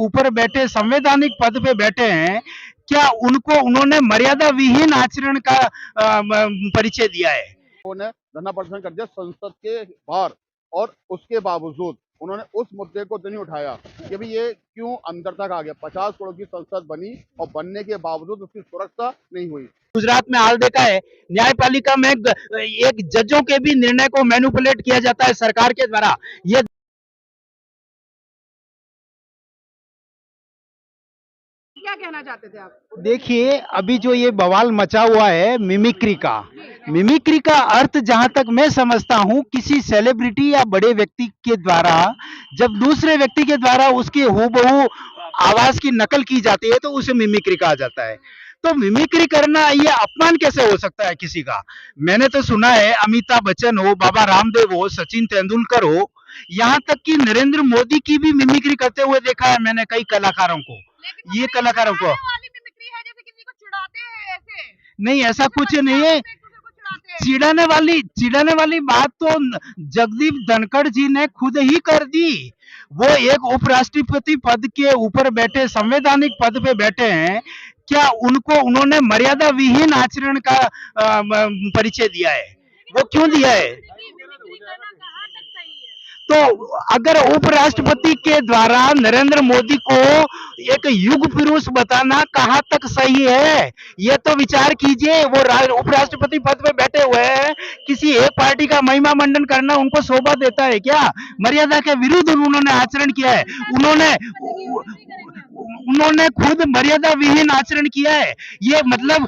ऊपर बैठे संवैधानिक पद पे बैठे हैं, क्या उनको उन्होंने मर्यादा विहीन आचरण का परिचय दिया है? उन्होंने धरना प्रदर्शन कर दिया संसद के बाहर और उसके बावजूद उन्होंने उस मुद्दे को नहीं उठाया कि भाई ये क्यों अंदर तक आ गया। 50 करोड़ की संसद बनी और बनने के बावजूद उसकी सुरक्षा नहीं हुई। गुजरात में हाल देखा है, न्यायपालिका में एक जजों के भी निर्णय को मैनिपुलेट किया जाता है सरकार के द्वारा। ये क्या कहना चाहते थे आप? देखिए, अभी जो ये बवाल मचा हुआ है मिमिक्री का अर्थ जहां तक मैं समझता हूं, किसी सेलिब्रिटी या बड़े व्यक्ति के द्वारा जब दूसरे व्यक्ति के द्वारा उसकी हूबहू आवाज की नकल की जाती है तो उसे मिमिक्री कहा जाता है। तो मिमिक्री करना ये अपमान कैसे हो सकता है किसी का? मैंने तो सुना है अमिताभ बच्चन हो, बाबा रामदेव हो, सचिन तेंदुलकर हो, यहाँ तक कि नरेंद्र मोदी की भी मिमिक्री करते हुए देखा है मैंने कई कलाकारों को। ये कलाकारों को वाली मिमिक्री है, जैसे किसी को चिढ़ाते हैं ऐसे। नहीं, ऐसा कुछ नहीं है। एक दूसरे को चिढ़ाते हैं। चिढ़ाने वाली बात तो जगदीप धनखड़ जी ने खुद ही कर दी। वो एक उपराष्ट्रपति पद के ऊपर बैठे संवैधानिक पद पे बैठे हैं, क्या उनको उन्होंने मर्यादा विहीन आचरण का परिचय दिया है? वो क्यों दिया है? मिमिक्री करना कहाँ तक सही है? तो अगर उपराष्ट्रपति के द्वारा नरेंद्र मोदी को एक युग पुरुष बताना कहाँ तक सही है, ये तो विचार कीजिए। वो उपराष्ट्रपति पद पे बैठे हुए हैं, किसी एक पार्टी का महिमा मंडन करना उनको शोभा देता है क्या? मर्यादा के विरुद्ध उन्होंने आचरण किया है। उन्होंने खुद मर्यादा विहीन आचरण किया है। ये मतलब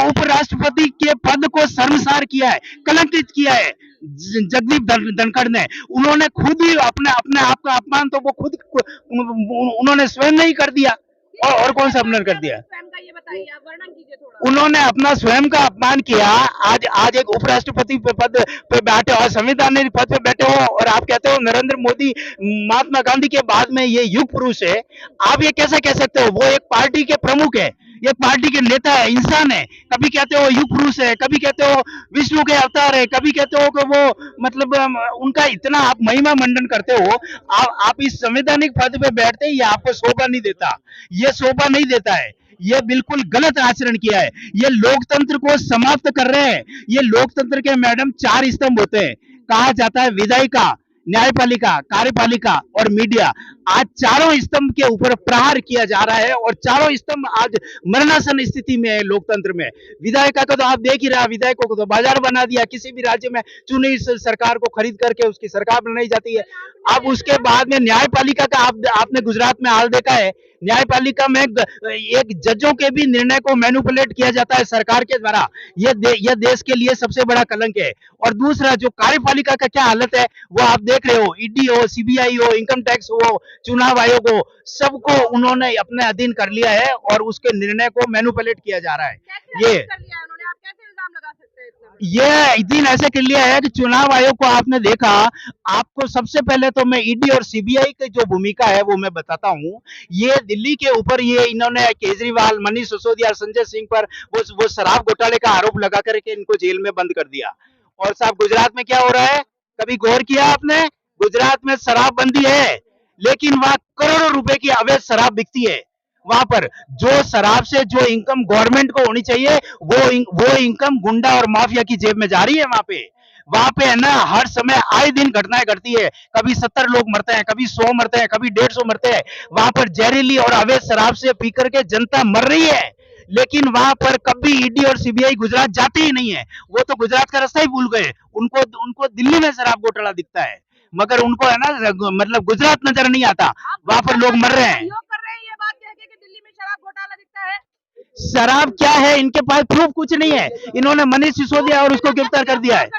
उपराष्ट्रपति के पद को शर्मसार किया है, कलंकित किया है जगदीप धनखड़ ने। उन्होंने खुद ही अपने अपने आप का अपमान तो वो खुद उन्होंने स्वयं नहीं कर दिया, और कौन सा अपमान कर दिया? स्वयं का ये बताइए, आप वर्णन कीजिए थोड़ा। उन्होंने अपना स्वयं का अपमान किया। आज एक उपराष्ट्रपति पद पे बैठे और संवैधानिक पद पे बैठे हो और आप कहते हो नरेंद्र मोदी महात्मा गांधी के बाद में ये युग पुरुष है। आप ये कैसे कह सकते हो? वो एक पार्टी के प्रमुख है, एक पार्टी के नेता है, इंसान है। कभी कहते हो युग पुरुष है, कभी कहते हो विष्णु के अवतार है, कभी कहते हो कि वो मतलब उनका इतना आप महिमा मंडन करते हो। आप इस संवैधानिक पद पे बैठते ही आपको शोभा नहीं देता, ये शोभा नहीं देता है। ये बिल्कुल गलत आचरण किया है। ये लोकतंत्र को समाप्त कर रहे हैं। ये लोकतंत्र के मैडम 4 स्तंभ होते हैं, कहा जाता है विधायिका, न्यायपालिका, कार्यपालिका और मीडिया। आज चारों स्तंभ के ऊपर प्रहार किया जा रहा है और चारों स्तंभ आज मरणासन स्थिति में है लोकतंत्र में। विधायिका को तो आप देख ही रहा, विधायकों को तो बाजार बना दिया। किसी भी राज्य में चुनी सरकार को खरीद करके उसकी सरकार बनाई जाती है। अब उसके बाद में न्यायपालिका का आपने गुजरात में हाल देखा है। न्यायपालिका में एक जजों के भी निर्णय को मैनिपुलेट किया जाता है सरकार के द्वारा। यह देश के लिए सबसे बड़ा कलंक है। और दूसरा जो कार्यपालिका का क्या हालत है वो आप देख रहे हो। ईडी हो, सीबीआई हो, इनकम टैक्स हो, चुनाव आयोग हो, सबको उन्होंने अपने अधीन कर लिया है और उसके निर्णय को मैनिपुलेट किया जा रहा है। ये कर लिया है उन्होंने, आप कैसे इल्जाम लगा सकते हैं इतना? ये दिन ऐसे कर लिया है कि चुनाव आयोग को आपने देखा। आपको सबसे पहले तो मैं ईडी और सीबीआई की जो भूमिका है वो मैं बताता हूँ। ये दिल्ली के ऊपर ये इन्होंने केजरीवाल, मनीष सिसोदिया, संजय सिंह पर वो शराब घोटाले का आरोप लगा करके इनको जेल में बंद कर दिया। और साहब गुजरात में क्या हो रहा है, कभी गौर किया आपने? गुजरात में शराबबंदी है, लेकिन वहां करोड़ों रुपए की अवैध शराब बिकती है। वहां पर जो शराब से जो इनकम गवर्नमेंट को होनी चाहिए वो इनकम गुंडा और माफिया की जेब में जा रही है। वहां पे है ना, हर समय आए दिन घटनाएं घटती है। कभी 70 लोग मरते हैं, कभी 100 मरते हैं, कभी 150 मरते हैं। वहां पर जहरीली और अवैध शराब से पी करके जनता मर रही है, लेकिन वहां पर कभी ईडी और सीबीआई गुजरात जाते ही नहीं है। वो तो गुजरात का रास्ता ही भूल गए। उनको दिल्ली में शराब घोटाला दिखता है, मगर उनको है ना मतलब गुजरात नजर नहीं आता। वहां पर लोग मर रहे हैं। कर रहे हैं ये बात कह के कि दिल्ली में शराब घोटाला दिखता है। शराब क्या है, इनके पास प्रूफ कुछ नहीं है। इन्होंने मनीष सिसोदिया और उसको गिरफ्तार कर दिया है,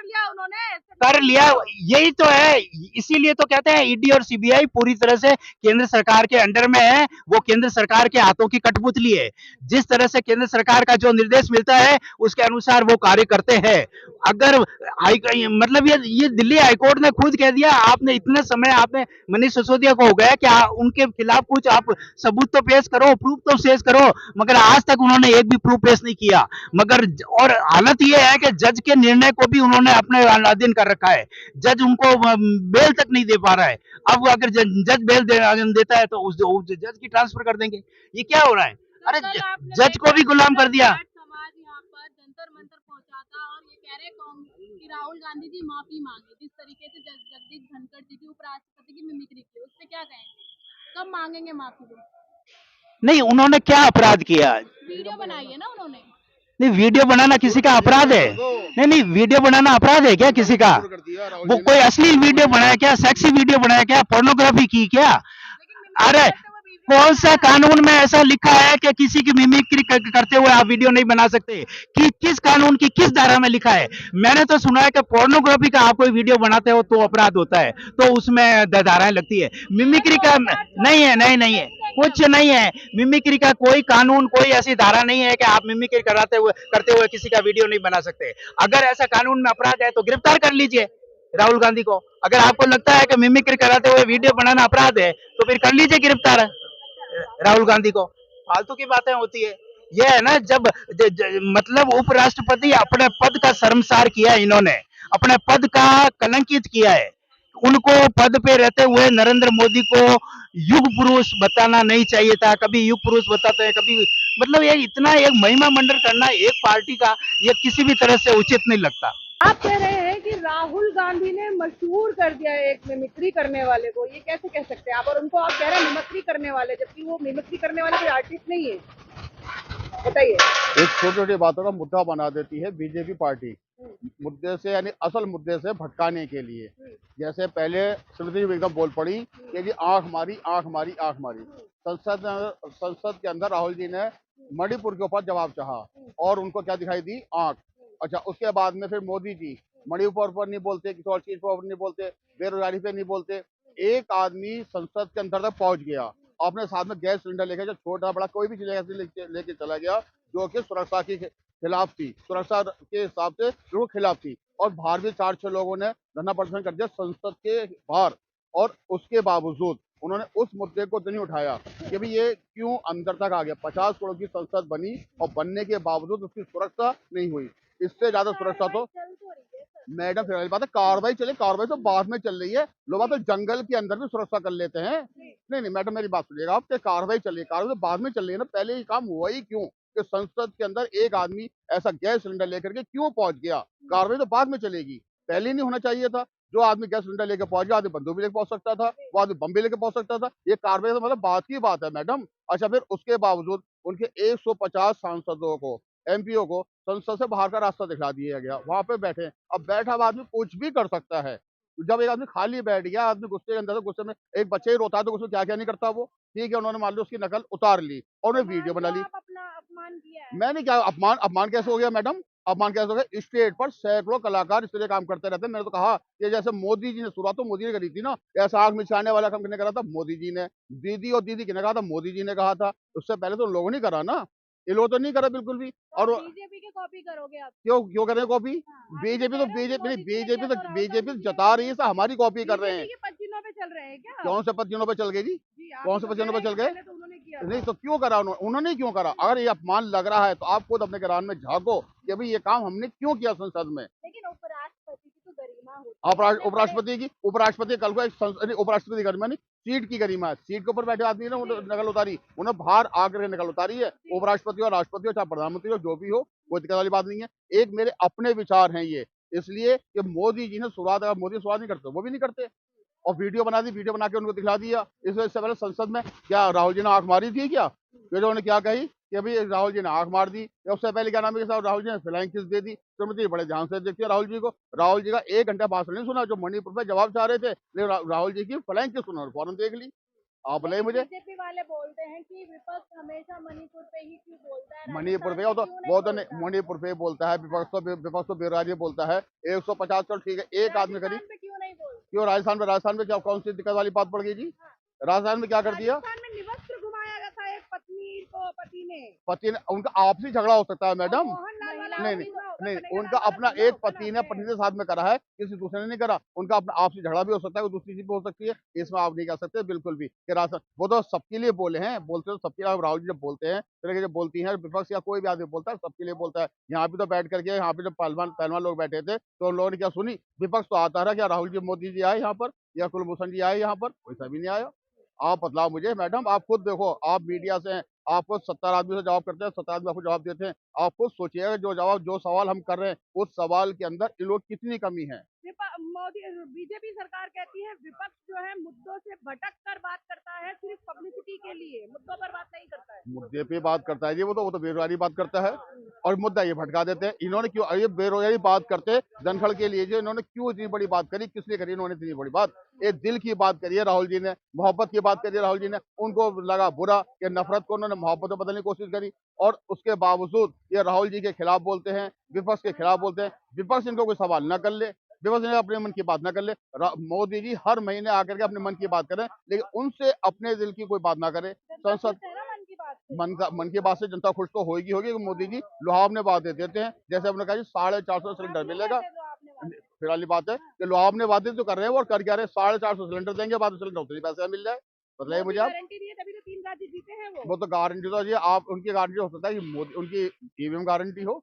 कर लिया। यही तो है, इसीलिए तो कहते हैं ईडी और सीबीआई पूरी तरह से केंद्र सरकार के अंडर में है। वो केंद्र सरकार के हाथों की कठपुतली है। जिस तरह से केंद्र सरकार का जो निर्देश मिलता है उसके अनुसार वो कार्य करते हैं। अगर मतलब ये दिल्ली हाईकोर्ट ने खुद कह दिया, आपने इतने समय आपने मनीष सिसोदिया को हो गया कि उनके खिलाफ कुछ आप सबूत तो पेश करो, प्रूफ तो पेश करो, मगर आज तक उन्होंने एक भी प्रूफ पेश नहीं किया। मगर और हालत ये है कि जज के निर्णय को भी उन्होंने अपने अधीन कर कर रखा है। जज उनको बेल तक नहीं दे पा रहा है। अब अगर जज बेल देता है तो उस जज की ट्रांसफर कर देंगे। ये क्या हो रहा है? अरे कल आपने जज को भी गुलाम कर दिया। जाट समाज यहाँ पर जंतर मंतर पहुंचा था और ये कह रहे कांग्रेस कि राहुल गांधी जी माफी मांगे जिस तरीके से जगदीश धनखड़ जी की उपराष्ट्रपति की मिमिक्री की, उस पे क्या कहेंगे? कब मांगेंगे माफी वो? नहीं, उन्होंने क्या अपराध किया? वीडियो बनाई है ना उन्होंने। नहीं, वीडियो बनाना किसी का अपराध है? नहीं नहीं, वीडियो बनाना अपराध है क्या किसी का? कर दिया राहुल वो जी ने। कोई असली वीडियो बनाया क्या? सेक्सी वीडियो बनाया क्या? पोर्नोग्राफी की क्या? अरे कौन सा कानून में ऐसा लिखा है कि किसी की मिमिक्री करते हुए आप वीडियो नहीं बना सकते? कि किस कानून की किस धारा में लिखा है? मैंने तो सुना है कि पोर्नोग्राफी का आप कोई वीडियो बनाते हो तो अपराध होता है, तो उसमें धाराएं लगती है। मिमिक्री का नहीं है, नहीं है, कुछ नहीं है। मिमिक्री का कोई कानून, कोई ऐसी धारा नहीं है कि आप मिमिक्री करते हुए किसी का वीडियो नहीं बना सकते। अगर ऐसा कानून में अपराध है तो गिरफ्तार कर लीजिए राहुल गांधी को। अगर आपको लगता है कि मिमिक्री कराते हुए वीडियो बनाना अपराध है तो फिर कर लीजिए गिरफ्तार राहुल गांधी को। फालतू की बातें होती है। यह है ना, जब मतलब उपराष्ट्रपति अपने पद का शर्मसार किया है इन्होंने, अपने पद का कलंकित किया है। उनको पद पे रहते हुए नरेंद्र मोदी को युग पुरुष बताना नहीं चाहिए था। कभी युग पुरुष बताते हैं, कभी मतलब ये इतना एक महिमा मंडन करना एक पार्टी का, ये किसी भी तरह से उचित नहीं लगता। आप कह रहे हैं कि राहुल गांधी ने मशहूर कर दिया एक मिमिक्री करने वाले को, ये कैसे कह सकते हैं आप? और उनको आप कह रहे हैं मिमिक्री करने वाले, जबकि वो मिमिक्री करने वाले कोई आर्टिस्ट नहीं है। बताइए। एक छोटी छोटी बातों का मुद्दा बना देती है बीजेपी पार्टी, मुद्दे से यानी असल मुद्दे से भटकाने के लिए। जैसे पहले स्मृति एकदम बोल पड़ी कि जी आंख मारी, आंख मारी, आंख मारी। संसद के अंदर राहुल जी ने मणिपुर के ऊपर जवाब चाहा और उनको क्या दिखाई दी? आंख। अच्छा, उसके बाद में फिर मोदी जी मणिपुर पर नहीं बोलते, किसी और चीज पर नहीं बोलते, बेरोजगारी पे नहीं बोलते। एक आदमी संसद के अंदर तक पहुंच गया, अपने साथ में गैस सिलेंडर लेके, जो छोटा बड़ा कोई भी चीज लेके चला गया, जो कि सुरक्षा के खिलाफ थी, सुरक्षा के हिसाब से जो खिलाफ थी। और बाहर भी 4-6 लोगों ने धरना प्रदर्शन कर दिया संसद के बाहर, और उसके बावजूद उन्होंने उस मुद्दे को तो नहीं उठाया कि भाई ये क्यों अंदर तक आ गया। 50 करोड़ की संसद बनी और बनने के बावजूद उसकी सुरक्षा नहीं हुई। इससे ज्यादा सुरक्षा तो मैडम फिर वाली बात है, कार्रवाई चले, कार्रवाई तो बाद में चल रही है। लोग तो जंगल के अंदर भी सुरक्षा कर लेते हैं। नहीं मैडम, मेरी बात सुनिएगा, आप कार्रवाई चल रही है, कार्रवाई तो बाद में चल रही है ना। पहले ये काम हुआ ही क्यों कि संसद के अंदर एक आदमी ऐसा गैस सिलेंडर लेकर के क्यों पहुंच गया? कार्रवाई तो बाद में चलेगी, पहले नहीं होना चाहिए था। जो आदमी गैस सिलेंडर लेकर पहुंच गया, आदमी बंदूक भी लेकर पहुंच सकता था, वो आदमी बम भी लेकर पहुंच सकता था। ये कार्रवाई तो मतलब बात की बात है मैडम। अच्छा, फिर उसके बावजूद उनके 150 सांसदों को, एमपीओ को संसद से बाहर का रास्ता दिखा दिया गया, वहां पे बैठे। अब बैठा हुआ आदमी कुछ भी कर सकता है। जब एक आदमी खाली बैठ गया, आदमी गुस्से के अंदर से, गुस्से में एक बच्चे ही रोता है तो उसमें क्या क्या नहीं करता वो। ठीक है, उन्होंने मान लो उसकी नकल उतार ली और उन्हें वीडियो बना ली। अपना अपमान किया है। मैंने क्या अपमान, अपमान कैसे हो गया मैडम? अपमान कैसे हो गया? स्टेट पर सैकड़ों कलाकार इस तरह काम करते रहते हैं। मैंने तो कहा कि जैसे मोदी जी ने, शुरुआत तो मोदी ने करी थी ना, ऐसा आग मिचाने वाला काम किसने करा था? मोदी जी ने। दीदी और दीदी किसने कहा था? मोदी जी ने कहा था। उससे पहले तो लोगों ने करा ना, ये लोग तो नहीं करा बिल्कुल भी। और बीजेपी की कॉपी करोगे आप? क्यों क्यों कर रहे हैं कॉपी? बीजेपी तो बीजेपी जता रही है, हमारी कॉपी कर रहे हैं। ये पच्चीनों पे चल रहे हैं क्या? कौन से पद पे चल गए जी? कौन से पद पे चल गए? तो उन्होंने किया नहीं तो क्यों करा उन्होंने क्यों करा? अगर ये अपमान लग रहा है तो आप खुद अपने गिरान में झांको कि भाई ये काम हमने क्यों किया संसद में। लेकिन उपराष्ट्रपति की तो गरिमा होती है। उपराष्ट्रपति कल को उपराष्ट्रपति गरिमा नहीं, सीट की गरिमा है। सीट के ऊपर बैठे आदमी ने नकल उतारी, उन्हें बाहर आकर नकल उतारी है। उपराष्ट्रपति और राष्ट्रपति हो, चाहे प्रधानमंत्री हो, जो भी हो, कोई दिक्कत वाली बात नहीं है। एक मेरे अपने विचार हैं ये, इसलिए कि मोदी जी ने शुरुआत, अगर मोदी शुरुआत नहीं करते वो भी नहीं करते, और वीडियो बना दी, वीडियो बना के उनको दिखला दिया। इस वजह से पहले संसद में क्या राहुल जी ने आंख मारी थी क्या? फिर उन्होंने क्या कही कि भाई राहुल जी ने आंख मार दी, या उससे पहले क्या नाम है साहब, राहुल जी ने फ्लाइंग किस दे दी। श्रीमती बड़े ध्यान से देखती है राहुल जी को। राहुल जी का 1 घंटा भाषण नहीं सुना, जो मणिपुर पे जवाब चाह रहे थे, लेकिन राहुल जी की फ्लाइंग किस सुना, फौरन देख ली। आप बोले मुझे बीजेपी वाले बोलते हैं कि विपक्ष हमेशा मणिपुर पे ही क्यों बोलता है? मणिपुर पे, वो तो नहीं मणिपुर पे बोलता है। विपक्ष तो बेराजी बोलता है। 150 करोड़ ठीक है, एक आदमी करी क्यों नहीं बोलते? क्यों? राजस्थान में क्या, कौन सी दिक्कत वाली बात पड़ गई जी? राजस्थान में क्या कर दिया? राजस्थान में निवस्त्र घुमाया गया था एक पत्नी को, पति ने उनका आपसी झगड़ा हो सकता है मैडम। मोहनलाल वाला नहीं, नहीं नहीं, करने का उनका नारा अपना रखो ना, एक होगा ना पति ने आपके। पत्नी के साथ में करा है, किसी दूसरे ने नहीं करा। उनका अपना आपसी झगड़ा भी हो सकता है, कोई दूसरी चीज भी हो सकती है, इसमें आप नहीं कह सकते बिल्कुल भी कि राशन वो तो सबके लिए बोले हैं, बोलते तो सबके लिए। अब राहुल जी जब बोलते हैं, तरह के जब बोलती हैं विपक्ष या कोई भी आदमी बोलता है, सबके लिए बोलता है। यहाँ पे तो बैठ करके, यहाँ पे जब पहलवान पहलवान लोग बैठे थे तो उन लोगों ने क्या सुनी? विपक्ष तो आता रहा, क्या राहुल जी मोदी जी आए यहाँ पर या कुलभूषण जी आए यहाँ पर? कोई सा भी नहीं आया। आप बतलाओ मुझे मैडम, आप खुद देखो, आप मीडिया से हैं, आप खुद 70 आदमी से जवाब करते हैं, 70 आदमी आपको जवाब देते हैं। आप खुद सोचिएगा जो जवाब जो सवाल हम कर रहे हैं, उस सवाल के अंदर इन लोग कितनी कमी है। मोदी बीजेपी सरकार कहती है विपक्ष जो है मुद्दों से भटक कर बात करता है, सिर्फ पब्लिसिटी के लिए, मुद्दों पर बात नहीं करता है। मुद्दे पे बात करता है जी, वो तो बेरोजगारी बात करता है और मुद्दा ये भटका देते हैं। इन्होंने क्यों ये बेरोजगारी बात करते धनखड़ के लिए, जो इन्होंने क्यों इतनी बड़ी बात करी, किस लिए करी इन्होंने इतनी बड़ी बात? एक दिल की बात करी है राहुल जी ने, मोहब्बत की बात करी है राहुल जी ने। उनको लगा बुरा कि नफरत को उन्होंने मोहब्बत में बदलने की कोशिश करी, और उसके बावजूद ये राहुल जी के खिलाफ बोलते हैं, विपक्ष के खिलाफ बोलते हैं। विपक्ष इनको कोई सवाल न कर ले, विपक्ष ने अपने मन की बात न कर ले। मोदी जी हर महीने आकर के अपने मन की बात करें, लेकिन उनसे अपने दिल की कोई बात ना करे। संसद मन की बात से जनता खुश तो होगी होगी, कि मोदी जी लुहावने बातें देते हैं। जैसे आपने कहा जी 450 सिलेंडर मिलेगा, फिर वाली बात है कि लुहावने बातें तो कर रहे हैं वो, और कर क्या रहे हैं? 450 सिलेंडर देंगे, बाद में सिलेंडर उतने पैसे मिल जाए। बताइए मुझे आप। गारंटी दी है तभी तो 3 राज्य जीते हैं वो तो गारंटी तो जी, आप उनकी गारंटी हो सकता है कि मोदी उनकी ईवीएम गारंटी हो।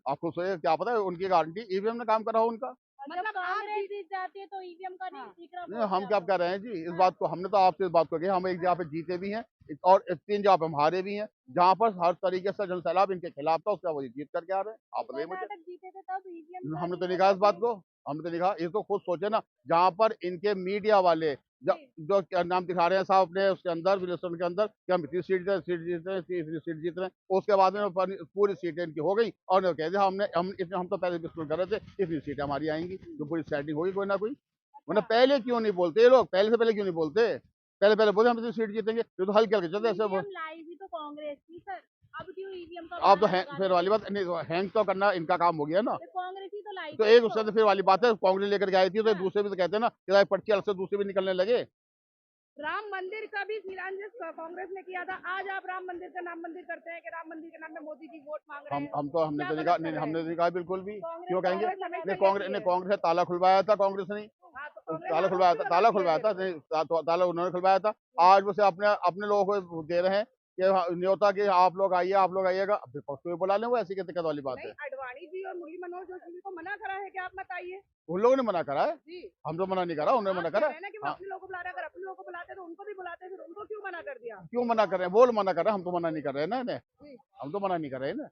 आपको सोचिए क्या पता है उनकी गारंटी ईवीएम ने काम करा हो उनका। मतलब कांग्रेस जीत जाती है तो ईवीएम का नहीं दिख रहा। नहीं, हम क्या कह रहे हैं जी इस बात को, हमने तो आपसे इस बात को कही, हम एक जगह पे जीते भी हैं और 3 जगह पे हम हारे भी हैं, जहाँ पर हर तरीके से जनसैलाब इनके खिलाफ था, उसका वो जीत करके आ रहे हैं। आप बताइए मुझे। जीते थे तब ईवीएम हमने तो नहीं कहा इस बात को, हमने तो नहीं कहा। ये तो खुद सोचे ना, जहाँ पर इनके मीडिया वाले जो क्या नाम दिखा रहे हैं साहब अपने उसके अंदर विलेस्टन के अंदर कि हम इतनी सीट जीत रहे हैं, तीसरी सीट जीत रहे हैं, उसके बाद में पूरी सीटें इनकी हो गई और उन्होंने कह दिया हम तो पहले डिस्कस कर रहे थे इतनी सीटें हमारी आएंगी, तो पूरी सेटिंग होगी कोई ना कोई। वरना पहले क्यों नहीं बोलते ये लोग? पहले से पहले क्यों नहीं बोलते? पहले पहले बोलते हम इतनी सीट जीतेंगे, ये तो हल्के हल्के चलते ऐसे। लाई भी तो कांग्रेस की सर, अब क्यों ईवीएम का आप तो फिर वाली बात नहीं, हैंग तो करना इनका काम हो गया ना। कांग्रेस ही तो लाई तो एक उससे तो फिर वाली बात है, कांग्रेस लेकर के आई थी, तो दूसरे भी तो कहते हैं ना कि पर्ची अलग से दूसरे भी निकलने लगे। राम मंदिर का भी शिलान्यास कांग्रेस ने किया था, आज आप राम मंदिर का नाम मंदिर करते हैं कि राम मंदिर के नाम में मोदी जी वोट मांग रहे हैं। हमने तो नहीं कहा, नहीं हमने नहीं कहा बिल्कुल भी। क्यों कहेंगे? नहीं कांग्रेस ने ताला खुलवाया था, कांग्रेस ने ताला खुलवाया था, ताला उन्होंने खुलवाया था। आज उसे अपने अपने लोगों को दे रहे हैं कि न्योता कि आप लोग आइएगा। विपक्ष को भी बुला लें, वो ऐसी क्या दिक्कत वाली बात है? अडवाणी जी और मुरली मनोहर जोशी को मना करा है कि आप मत आइए। उन लोगों ने मना करा है, जी हम तो मना नहीं करा, उन्होंने मना करा। है ना कि वो अपने लोगों को बुला रहे हैं, अगर अपने लोगों को बुलाते तो उनको भी बुलाते, फिर उनको क्यों मना कर दिया? क्यों मना कर रहे हैं? वो लोग मना कर रहे हैं, हम तो मना नहीं कर रहे हैं ना इन्हें। जी। हम तो मना नहीं कर रहे हैं ना।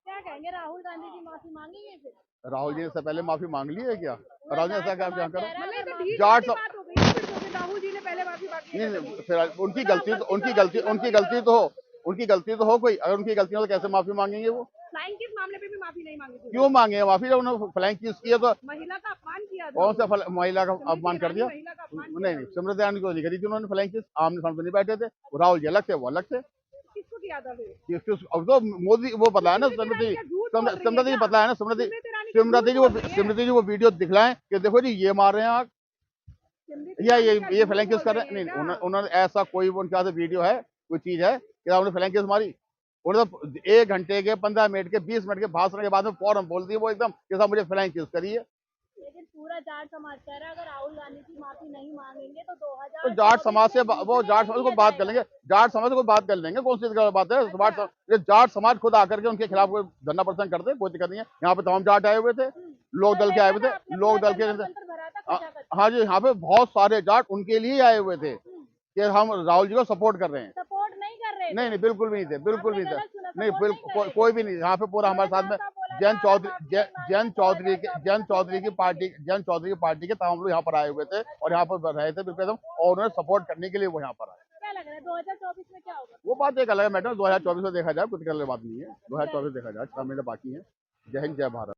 क्या कहेंगे, राहुल गांधी जी माफी मांगेंगे फिर? राहुल जी ने इससे पहले माफी मांग ली है क्या? राहुल जी ने ऐसा क्या क्या करा? जाट जाट बात हो गई है फिर, जो कि राहुल जी ने पहले माफी मांगी है। नहीं, फिर उनकी गलती तो हो कोई। अगर उनकी गलती हो तो कैसे माफी मांगेंगे वो? फ्लाइंग किस मामले पे भी माफी नहीं मांगी थी? क्यों मांगे माफी? जब उन्होंने फ्लाइंग किस किया तो महिला का अपमान किया था। कौन सा महिला का अपमान कर दिया? महिला का अपमान नहीं, स्मृति ईरानी को नहीं करी थी उन्होंने फ्लाइंग किस। आमने सामने नहीं बैठे थे, राहुल जी अलग थे, वो अलग थे। किसको किया था फिर? अब तो मोदी वो बताया ना, स्मृति जी बताया ना, स्मृति जी वो वीडियो दिखलाएं कि देखो जी ये मार रहे हैं आग, या ये फ्लाइंग किस कर रहे हैं। नहीं, उन्होंने ऐसा कोई उनके पास वीडियो है, कोई चीज है कि उन्होंने फ्लाइंग किस मारी? उन्होंने तो 1 घंटे के 15 मिनट के 20 मिनट के भाषण के बाद में फौरन बोल दिए वो एकदम कि साहब मुझे फ्लाइंग किस करिए। लेकिन पूरा जाट समाज कह रहा है अगर राहुल गांधी की माफी नहीं मांगेंगे तो तो जाट समाज से वो जाट समाज को बात कर लेंगे, जाट समाज को बात कर लेंगे, कौन सी बात है? जाट समाज खुद आकर के उनके खिलाफ कोई धरना प्रदर्शन करते, कोई दिक्कत नहीं है। यहाँ पे तमाम जाट आए हुए थे, लोक दल के आए हुए थे, लोक दल के। हाँ जी, यहाँ पे बहुत सारे जाट उनके लिए आए हुए थे कि हम राहुल जी को सपोर्ट कर रहे हैं। सपोर्ट नहीं कर रहे? नहीं, बिल्कुल भी नहीं थे, बिल्कुल भी थे। नहीं, बिल्कुल कोई भी नहीं। यहाँ पे पूरा हमारे साथ में जैन चौधरी की पार्टी के तमाम लोग यहाँ पर आए हुए थे और यहाँ पर रहे थे बिल्कुल एकदम, और उन्हें सपोर्ट करने के लिए वो यहाँ पर आए। क्या लग रहा है 2024 में क्या होगा? वो बात एक अलग है मैडम, 2024 में देखा जाए, कुछ अलग बात नहीं है। 2024 देखा जाए, 6 महीने बाकी है। जय हिंद, जय भारत।